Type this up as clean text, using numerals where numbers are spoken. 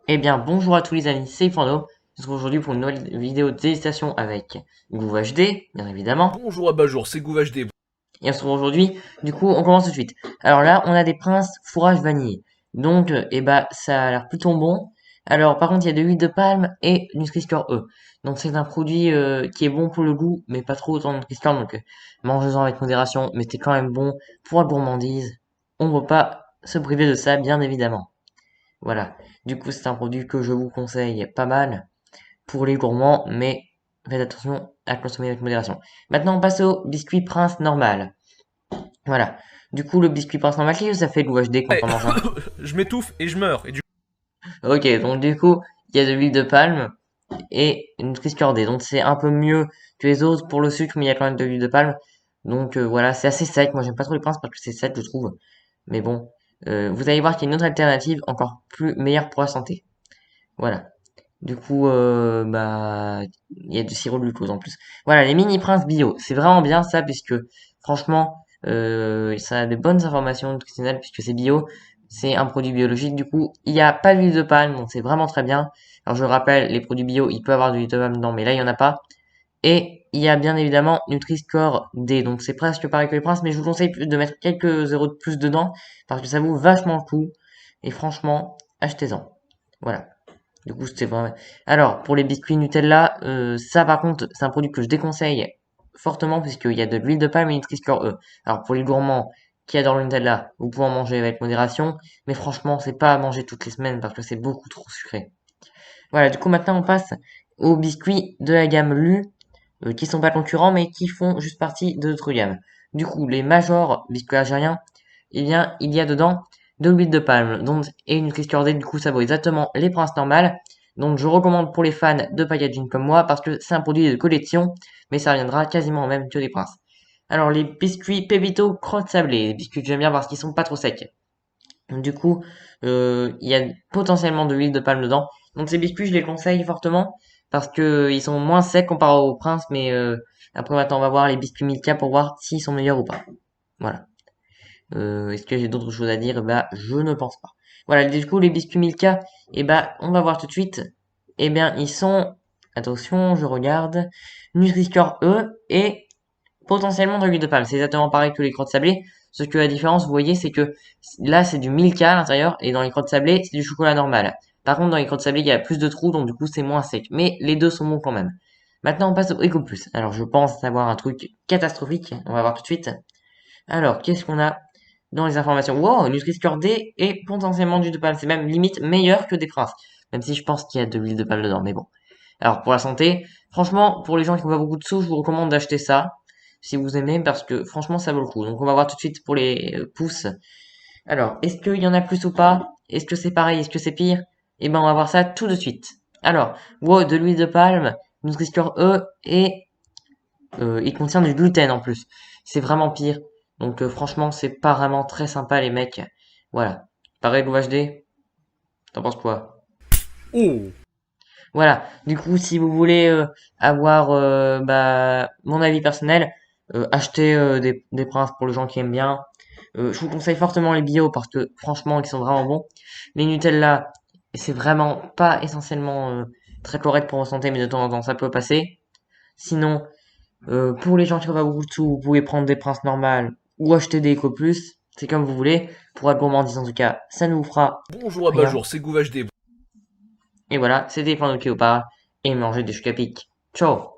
Eh bien, bonjour à tous les amis, c'est Fando. On se retrouve aujourd'hui pour une nouvelle vidéo de dégustation avec Gouv HD, bien évidemment. Bonjour à Bajour, c'est GouVHD. Et on se retrouve aujourd'hui, du coup, on commence tout de suite. Alors là, on a des princes fourrage vanille. Donc, ça a l'air plutôt bon. Alors, par contre, il y a de l'huile de palme et Nutri-Score E. Donc, c'est un produit qui est bon pour le goût, mais pas trop autant de Nutri-Score. Donc, mangez-en avec modération, mais c'est quand même bon pour la gourmandise. On ne peut pas se priver de ça, bien évidemment. Voilà. Du coup, c'est un produit que je vous conseille pas mal pour les gourmands, mais faites attention à consommer avec modération. Maintenant, on passe au biscuit Prince normal. Voilà. Du coup, le biscuit Prince normal, qu'est-ce que ça fait de l'UHD quand Ouais, on mange un? je m'étouffe et je meurs. Ok, donc du coup, il y a de l'huile de palme et une Nutri-Score D. Donc c'est un peu mieux que les autres pour le sucre, mais il y a quand même de l'huile de palme. Donc voilà, c'est assez sec. Moi, j'aime pas trop les Princes parce que c'est sec, je trouve. Mais bon, vous allez voir qu'il y a une autre alternative encore plus meilleure pour la santé. Voilà. Du coup, il y a du sirop de glucose en plus. Voilà, les mini princes bio, c'est vraiment bien ça, puisque franchement, ça a des bonnes informations nutritionnelles, puisque c'est bio, c'est un produit biologique. Du coup, il n'y a pas d'huile de palme, donc c'est vraiment très bien. Alors je rappelle, les produits bio, il peut y avoir de l'huile de palme dedans, mais là, il n'y en a pas. Et il y a bien évidemment Nutri-Score D, donc c'est presque pareil que les princes, mais je vous conseille de mettre quelques euros de plus dedans, parce que ça vaut vachement le coup. Et franchement, achetez-en. Voilà. Du coup, c'était vraiment. Alors, pour les biscuits Nutella, ça par contre, c'est un produit que je déconseille fortement puisqu'il y a de l'huile de palme et Nutri-Score E. Alors, pour les gourmands qui adorent le Nutella, vous pouvez en manger avec modération, mais franchement, c'est pas à manger toutes les semaines parce que c'est beaucoup trop sucré. Voilà, du coup, maintenant, on passe aux biscuits de la gamme Lu, qui sont pas concurrents, mais qui font juste partie de notre gamme. Du coup, les Major biscuits algériens, eh bien, il y a dedans de l'huile de palme donc, et une Nutri-Score D, du coup, ça vaut exactement les princes normales. Donc, je recommande pour les fans de packaging comme moi, parce que c'est un produit de collection, mais ça reviendra quasiment au même que les princes. Alors, les biscuits Pépito crotte sablée, les biscuits que j'aime bien parce qu'ils sont pas trop secs. Du coup, il y a potentiellement de l'huile de palme dedans. Donc ces biscuits, je les conseille fortement parce que ils sont moins secs comparé aux Prince, mais après maintenant on va voir les biscuits Milka pour voir s'ils sont meilleurs ou pas. Voilà. Est-ce que j'ai d'autres choses à dire? Bah, je ne pense pas. Voilà, du coup les biscuits Milka, on va voir tout de suite. Eh bien, ils sont, attention, je regarde, Nutri-Score E et potentiellement de l'huile de palme. C'est exactement pareil que les crottes sablées. Ce que la différence, vous voyez, c'est que là, c'est du Milka à l'intérieur et dans les crottes sablées, c'est du chocolat normal. Par contre, dans les crottes sablées, il y a plus de trous, donc du coup, c'est moins sec. Mais les deux sont bons quand même. Maintenant, on passe au Eco Plus. Alors, je pense avoir un truc catastrophique. On va voir tout de suite. Alors, qu'est-ce qu'on a dans les informations? Wow, Nutri-Score D et potentiellement du de palme. C'est même limite meilleur que des princes. Même si je pense qu'il y a de l'huile de palme dedans, mais bon. Alors, pour la santé, franchement, pour les gens qui n'ont pas beaucoup de sous, je vous recommande d'acheter ça si vous aimez, parce que franchement, ça vaut le coup. Donc, on va voir tout de suite pour les pouces. Alors, est-ce qu'il y en a plus ou pas? Est-ce que c'est pareil? Est-ce que c'est pire? Eh ben, on va voir ça tout de suite. Alors, wow, de l'huile de palme, Nutri-Score E, et il contient du gluten en plus. C'est vraiment pire. Donc, franchement, c'est pas vraiment très sympa, les mecs. Voilà. Pareil, l'UHD, t'en penses quoi? Oh. Voilà. Du coup, si vous voulez avoir mon avis personnel, achetez des princes pour les gens qui aiment bien. Je vous conseille fortement les bio parce que franchement, ils sont vraiment bons. Les Nutella, c'est vraiment pas essentiellement très correct pour votre santé, mais de temps en temps, ça peut passer. Sinon, pour les gens qui n'ont pas beaucoup de sous, vous pouvez prendre des princes normales ou acheter des Eco Plus. C'est comme vous voulez. Pour la gourmandise, en tout cas, ça ne vous fera Bonjour à rien. Bajour, c'est GouVHD. Et voilà, c'était Pando Kéopard et manger des chocs à pic. Ciao!